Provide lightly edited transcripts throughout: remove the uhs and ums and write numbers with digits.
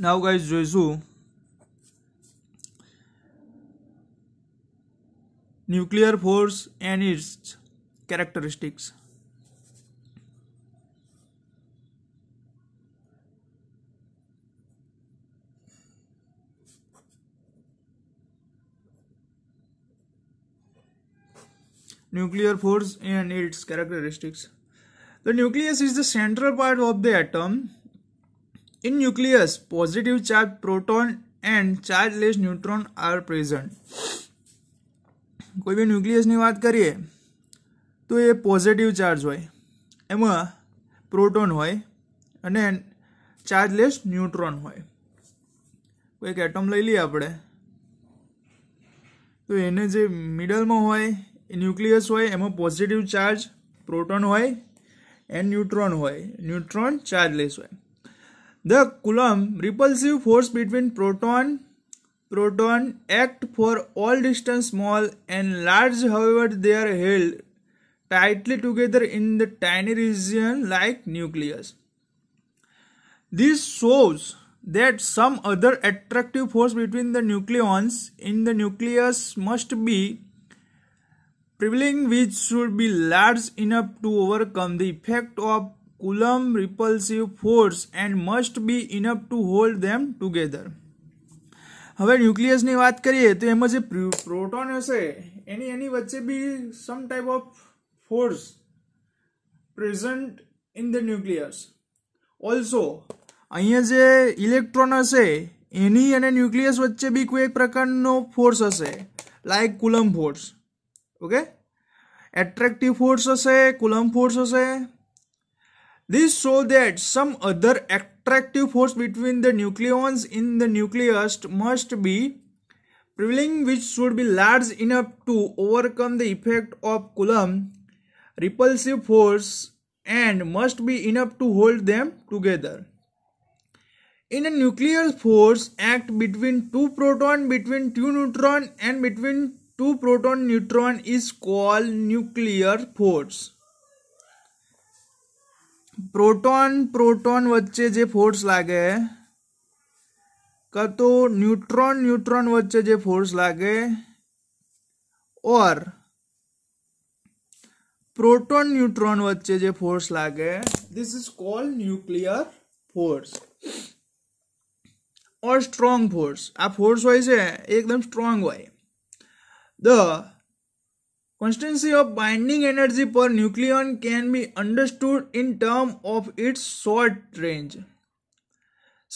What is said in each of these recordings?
નાઉ guys જોઈશું nuclear force and its characteristics. Nuclear force and its characteristics. The nucleus is the central part of the atom. In nucleus, positive charged proton and chargeless neutron are present. કોઈ બી ન્યુક્લિયસની વાત કરીએ તો એ positive charge હોય, એમાં proton હોય અને ચાર્જલેસ neutron હોય. કોઈ એક એટમ લઈ લઈએ આપણે, તો એને જે મિડલમાં હોય ન્યુક્લિયસ હોય, એમાં પોઝિટિવ ચાર્જ પ્રોટોન હોય એન્ડ ન્યુટ્રોન હોય, ન્યુટ્રોન ચાર્જલેસ હોય. The Coulomb repulsive force between proton act for all distance small and large, however they are held tightly together in the tiny region like nucleus. This shows that some other attractive force between the nucleons in the nucleus must be prevailing, which should be large enough to overcome the effect of Coulomb repulsive force and must be enough to hold them together. હવે ન્યુક્લિયસની વાત કરીએ તો એમાં જે proton હશે એની વચ્ચે be some type of force present in the nucleus. Also અહીંયા જે ઇલેક્ટ્રોન હશે એની અને ન્યુક્લિયસ વચ્ચે બી કોઈ એક પ્રકારનો ફોર્સ હશે, like coulomb force. Okay, attractive force હશે, કુલમ ફોર્સ હશે. This shows that some other attractive force between the nucleons in the nucleus must be prevailing, which should be large enough to overcome the effect of Coulomb repulsive force and must be enough to hold them together. In a nuclear force act between two proton, between two neutron and between two proton neutron is called nuclear force. Proton વચ્ચે જે force લાગે કાં તો neutron વચ્ચે જે force લાગે ઓર proton neutron વચ્ચે જે ફોર્સ લાગે, this is called nuclear force or strong force. આ ફોર્સ હોય છે એકદમ સ્ટ્રોંગ હોય. The constancy of binding energy per nucleon can be understood in terms of its short range.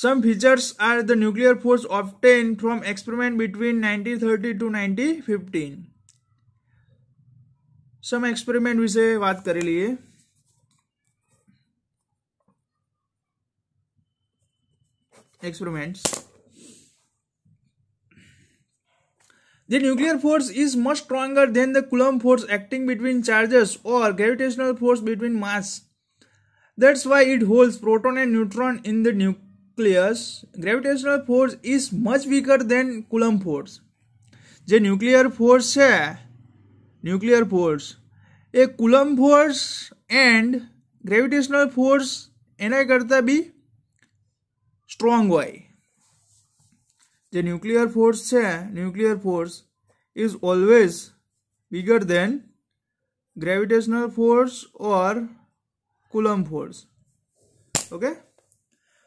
Some features are the nuclear force obtained from experiment between 1930 to 1915. Some experiment વિશે વાત કરી લઈએ. Experiments. The nuclear force is much stronger than the Coulomb force acting between charges or gravitational force between mass. That's why it holds proton and neutron in the nucleus. Gravitational force is much weaker than Coulomb force. જે nuclear force છે, nuclear force A coulomb force and gravitational force એના કરતાં બી strong હોય. જે nuclear force છે, nuclear force is always bigger than gravitational force or Coulomb force. Okay,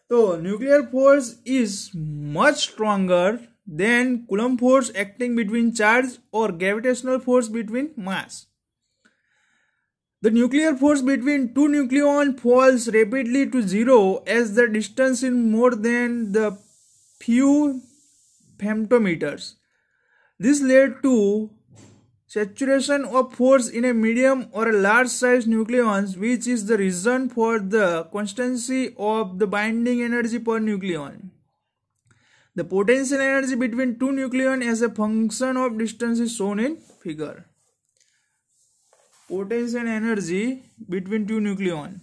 so nuclear force is much stronger than Coulomb force acting between charge or gravitational force between mass. The nuclear force between two nucleons falls rapidly to zero as the distance is more than the few femtometers. This led to saturation of force in a medium or a large size nucleons, which is the reason for the constancy of the binding energy per nucleon. The potential energy between two nucleons as a function of distance is shown in figure. Potential energy between two nucleons.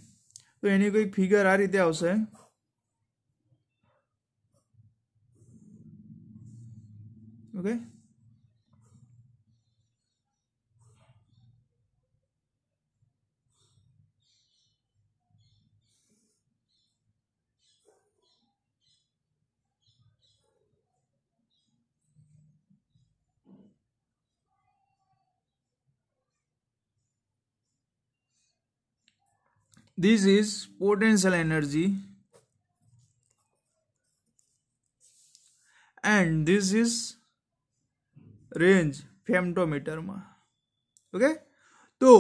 તો એની કોઈ figure આ રીતે આવશે. Okay, This is potential energy and this is range femtometer માં. Okay, so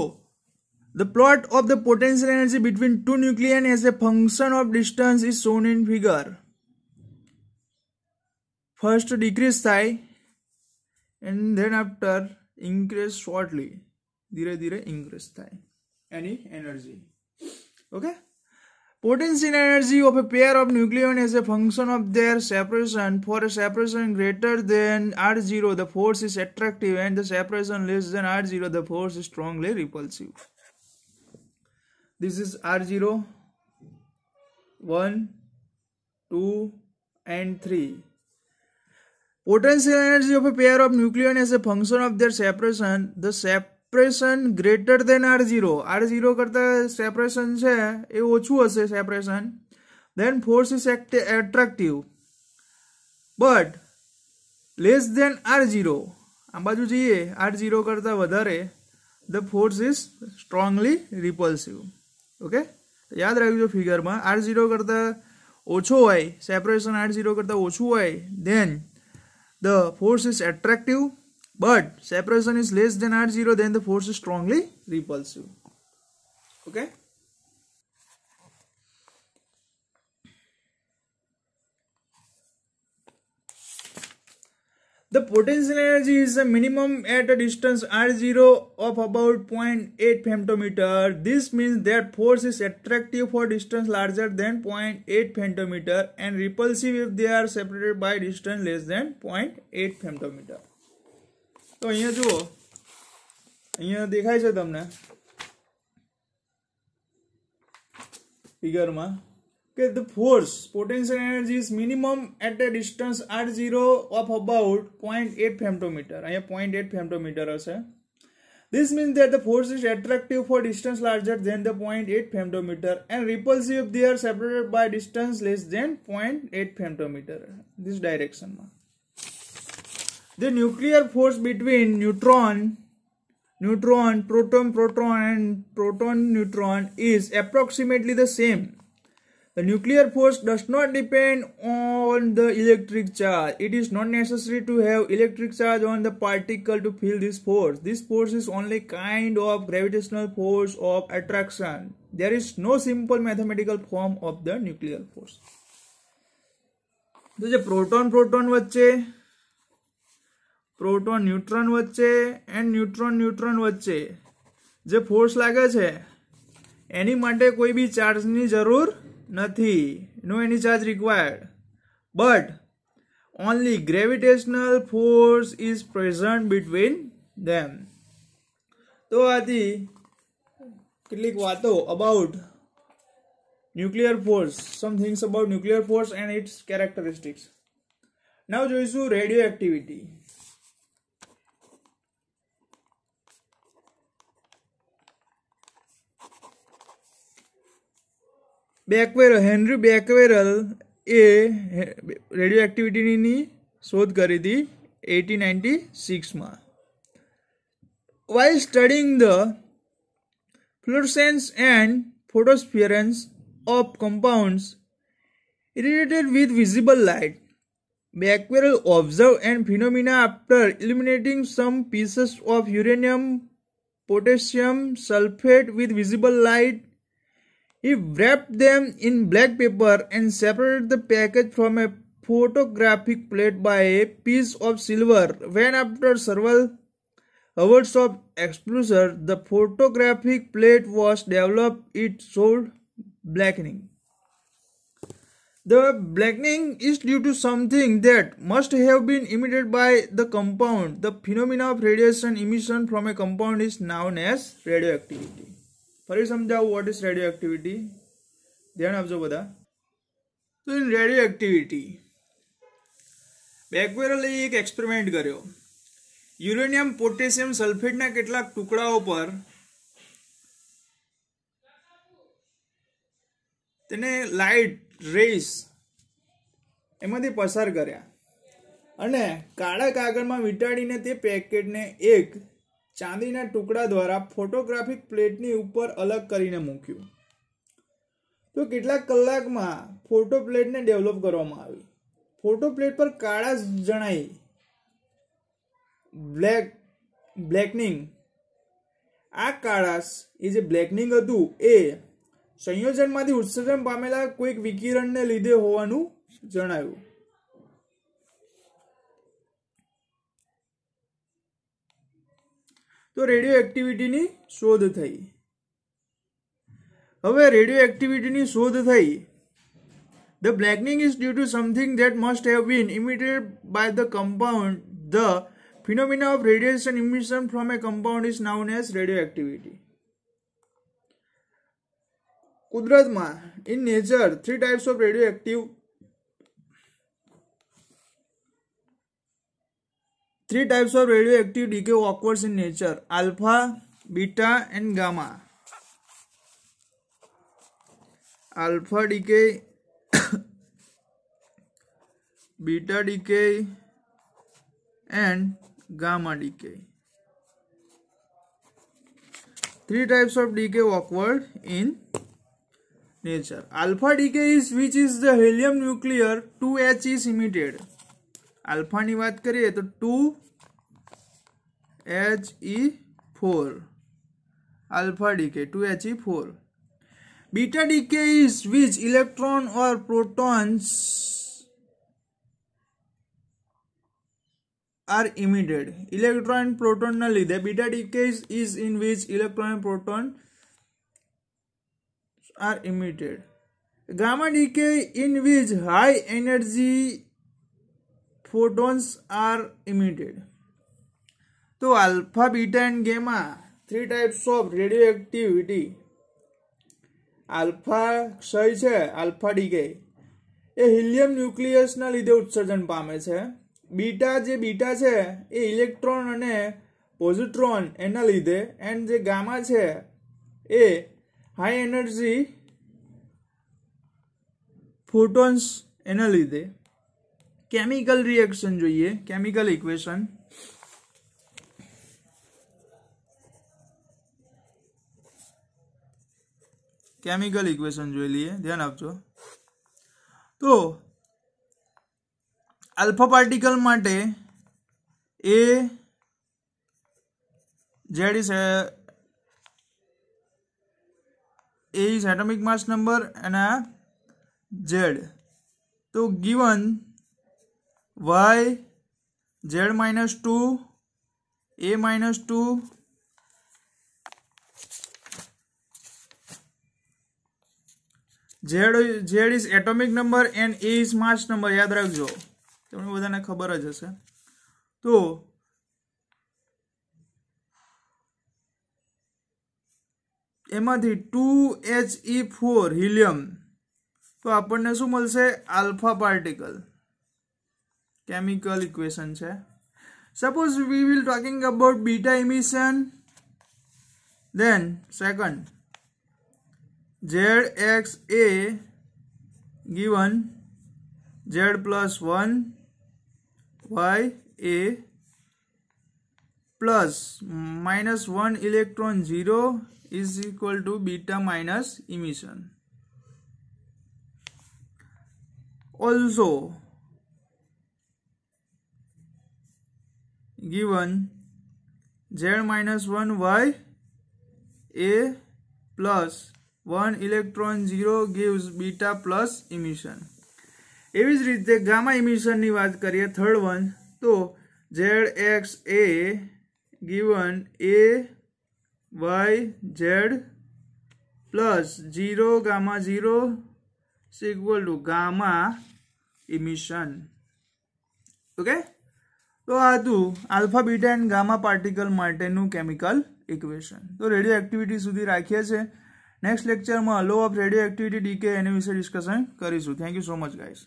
the plot of the potential energy between two nuclei as a function of distance is shown in figure. First decrease થાય and then after increase shortly. ધીરે ધીરે increase થાય any energy. Okay, potential energy of a pair of nuclei as a function of their separation. For a separation greater than R0 the force is attractive and the separation less than R0 the force is strongly repulsive. This is R0, 1, 2 and 3. Potential energy of a pair of nuclei as a function of their separation. The separation greater than R0. R0 करता separation છે એ ઓછું હશે separation. Then force is attractive. But less than R0. આ બાજુ જઈએ R0 કરતા વધારે the force is strongly repulsive. Okay, યાદ રાખજો ફિગરમાં R0 કરતા ઓછો હોય સેપરેશન R0 કરતા ઓછું હોય then the force is attractive, but separation is less than R0 then the force is strongly repulsive. Okay, the potential energy is a minimum at a distance R0 of about 0.8 femtometer. This means that force is attractive for distance larger than 0.8 femtometer and repulsive if they are separated by distance less than 0.8 femtometer. તો અહીંયા જુઓ, અહીંયા દેખાય છે તમને ફિગરમાં કે the force potential energy is minimum at a distance R0 of about 0.8 femtometer. અહીંયા 0.8 femtometer હશે. This means that the force is attractive for distance larger than the 0.8 femtometer and repulsive if they are separated by distance less than 0.8 femtometer. This direction. The nuclear force between neutron, proton and proton-neutron is approximately the same. The nuclear force does not depend on the electric charge. It is not necessary to have electric charge on the particle to feel this force. This force is only kind of gravitational force of attraction. There is no simple mathematical form of the nuclear force. तो जो proton वच्चे, proton neutron वच्चे and neutron वच्चे जो force लागे छे any माटे कोई भी चार्ज नी जरूर નથી. No any charge required, but only gravitational force is present between them. તો આથી કેટલીક વાતો about nuclear force, some things about nuclear force and its characteristics. Now જોઈશું radioactivity. હેનરી બેકવેરલ એ રેડિયો એક્ટિવિટીની શોધ કરી હતી 1896માં. While studying the fluorescence and photospherence of compounds irradiated with visible light, Becquerel observed and phenomena after illuminating some pieces of uranium potassium sulfate with visible light. He wrapped them in black paper and separated the package from a photographic plate by a piece of silver. When after several hours of exposure, the photographic plate was developed, it showed blackening. The blackening is due to something that must have been emitted by the compound. The phenomena of radiation emission from a compound is known as radioactivity. ફરી સમજાવું what is radioactivity. ધ્યાન આપજો બધા. તો in radioactivity બેકવેરલે એક experiment કર્યો. Uranium potassium સલ્ફેટના કેટલાક ટુકડાઓ પર તેને લાઇટ રેસ એમાંથી પસાર કર્યા અને કાળા કાગળમાં વીંટાળીને તે પેકેટને એક ચાંદીના ટુકડા દ્વારા ફોટોગ્રાફિક પ્લેટની ઉપર અલગ કરીને મૂક્યું. તો કેટલાક કલાકમાં ફોટોપ્લેટને ડેવલપ કરવામાં આવી. ફોટોપ્લેટ પર કાળાશ જણાઈ બ્લેકનિંગ. આ કાળાશ એ જે બ્લેકનિંગ હતું એ સંયોજનમાંથી ઉત્સર્જન પામેલા કોઈક વિકિરણને લીધે હોવાનું જણાયું. તો રેડિયો એક્ટિવિટીની શોધ થઈ. હવે રેડિયો એક્ટિવિટીની શોધ થઈ. The blackening is due to something that must have been emitted by the compound. The phenomena of radiation emission from a compound is known as radioactivity. કુદરતમાં in nature three types of radioactive decay occurs in nature: alpha, beta and gamma. Alpha decay, beta decay and gamma decay. Three types of decay occurred in nature. Alpha decay is which is the helium nuclear 2H is emitted. Alpha ની વાત કરીએ તો 2He4. Alpha decay 2He4. Beta decay is which electron or protons are emitted. Electron and proton na lidhe beta decay is in which electron and proton are emitted. Gamma decay in which high energy photons are emitted. So alpha, beta and gamma, three types of radioactivity. Alpha ક્ષય છે, alpha decay એ helium ન્યુક્લિયસના લીધે ઉત્સર્જન પામે છે. Beta છે એ electron અને પોઝિટ્રોન એના લીધે. એન્ડ જે ગામા છે એ હાઈ એનર્જી ફોટોન્સ એના લીધે. કેમિકલ રિએક્શન જોઈએ, કેમિકલ ઇક્વેશન. કેમિકલ ઇક્વેશન જોઈ લઈએ, ધ્યાન આપજો. તો આલ્ફા પાર્ટિકલ માટે A is atomic mass number and Z. તો given Y Z -2 A -2 Z is atomic number and A is mass number. યાદ રાખજો, તમને બધાને ખબર જ હશે. તો એમાંથી 2He4 હિલિયમ, તો આપણને શું મળશે? Alpha particle. કેમિકલ ઇક્વેશન છે. Suppose we will talking about beta emission. Than second ZXA given Z +1 YA plus -1 electron 0 is equal to beta minus emission. Also given Z -1 YA plus 1 electron 0 gives beta plus emission. એવી જ રીતે gamma ઇમિશનની વાત કરીએ, third one. તો ZXA given AYZ plus 0 gamma 0 is equal to gamma emission. Okay, તો આ હતું alpha, beta and gamma particle માટેનું કેમિકલ ઇક્વેશન. તો રેડિયો એક્ટિવિટી સુધી રાખીએ છીએ. નેક્સ્ટ લેક્ચરમાં law of radioactivity decay એના વિશે ડિસ્કશન કરીશું. Thank you so much guys.